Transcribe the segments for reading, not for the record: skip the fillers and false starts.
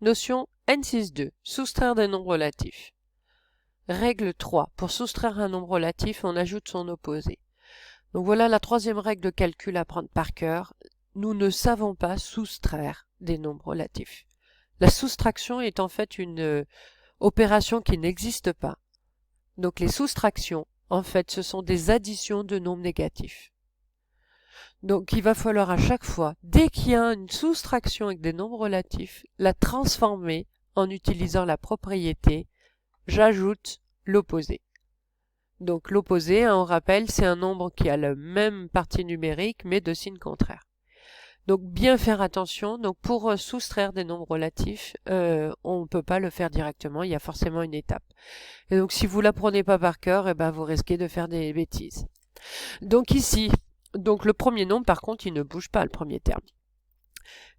Notion N6.2. Soustraire des nombres relatifs. Règle 3. Pour soustraire un nombre relatif, on ajoute son opposé. Donc voilà la troisième règle de calcul à prendre par cœur. Nous ne savons pas soustraire des nombres relatifs. La soustraction est en fait une opération qui n'existe pas. Donc les soustractions, en fait, ce sont des additions de nombres négatifs. Donc il va falloir à chaque fois, dès qu'il y a une soustraction avec des nombres relatifs, la transformer en utilisant la propriété « j'ajoute l'opposé ». Donc l'opposé, on rappelle, c'est un nombre qui a la même partie numérique mais de signe contraire. Donc bien faire attention, donc pour soustraire des nombres relatifs, on ne peut pas le faire directement, il y a forcément une étape. Et donc si vous ne l'apprenez pas par cœur, vous risquez de faire des bêtises. Donc ici, le premier nombre par contre, il ne bouge pas, le premier terme.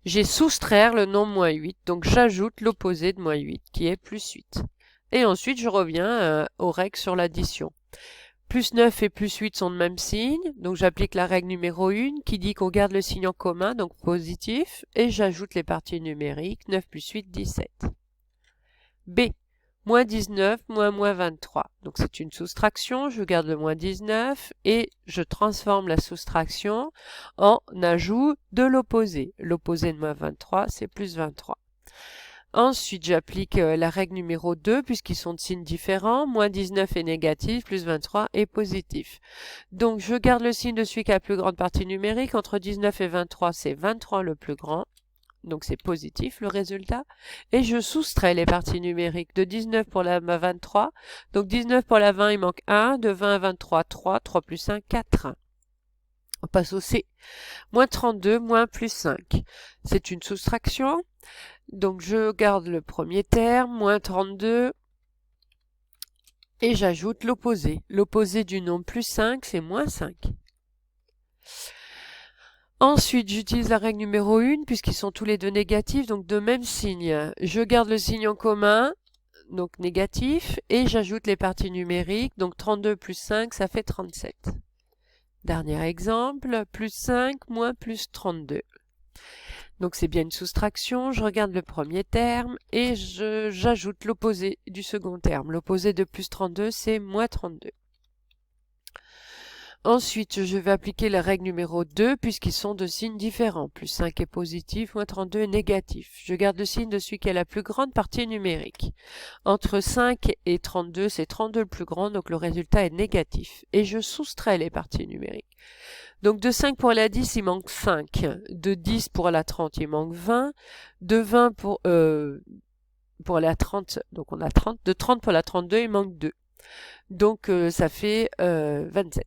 J'ai soustraire le nombre moins 8, donc j'ajoute l'opposé de moins 8 qui est plus 8. Et ensuite je reviens aux règles sur l'addition. Plus 9 et plus 8 sont de même signe, donc j'applique la règle numéro 1 qui dit qu'on garde le signe en commun, donc positif, et j'ajoute les parties numériques, 9 plus 8, 17. B, moins 19, moins 23. Donc c'est une soustraction, je garde le moins 19 et je transforme la soustraction en ajout de l'opposé. L'opposé de moins 23, c'est plus 23. Ensuite, j'applique la règle numéro 2, puisqu'ils sont de signes différents. Moins 19 est négatif, plus 23 est positif. Donc, je garde le signe de celui qui a la plus grande partie numérique. Entre 19 et 23, c'est 23 le plus grand. Donc, c'est positif le résultat. Et je soustrais les parties numériques de 19 pour la 23. Donc, 19 pour la 20, il manque 1. De 20 à 23, 3. 3 plus 1, 4. On passe au C. Moins 32, moins plus 5. C'est une soustraction. Donc je garde le premier terme, moins 32, et j'ajoute l'opposé. L'opposé du nombre plus 5, c'est moins 5. Ensuite, j'utilise la règle numéro 1, puisqu'ils sont tous les deux négatifs, donc de même signe. Je garde le signe en commun, donc négatif, et j'ajoute les parties numériques, donc 32 plus 5, ça fait 37. Dernier exemple, plus 5 moins plus 32. Donc c'est bien une soustraction, je regarde le premier terme et j'ajoute l'opposé du second terme. L'opposé de plus 32, c'est moins 32. Ensuite, je vais appliquer la règle numéro 2 puisqu'ils sont de signes différents. Plus 5 est positif, moins 32 est négatif. Je garde le signe de celui qui a la plus grande partie numérique. Entre 5 et 32, c'est 32 le plus grand, donc le résultat est négatif. Et je soustrais les parties numériques. Donc de 5 pour la 10, il manque 5. De 10 pour la 30, il manque 20. De 20 pour la 30, donc on a 30. De 30 pour la 32, il manque 2. Donc ça fait 27.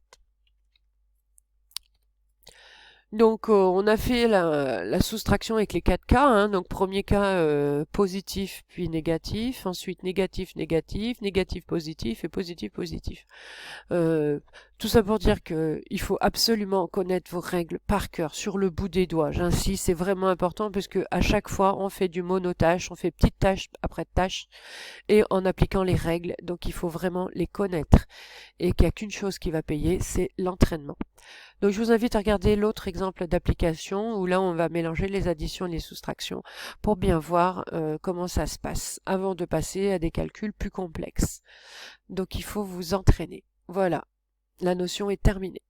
Donc on a fait la soustraction avec les 4 cas, hein. Donc premier cas positif puis négatif, ensuite négatif, négatif, négatif, positif et positif, positif. Tout ça pour dire que il faut absolument connaître vos règles par cœur, sur le bout des doigts. J'insiste, c'est vraiment important parce que à chaque fois on fait du monotâche, on fait petite tâche après tâche et en appliquant les règles, donc il faut vraiment les connaître et qu'il n'y a qu'une chose qui va payer, c'est l'entraînement. Donc je vous invite à regarder l'autre exemple d'application où là on va mélanger les additions et les soustractions pour bien voir comment ça se passe avant de passer à des calculs plus complexes. Donc il faut vous entraîner. Voilà, la notion est terminée.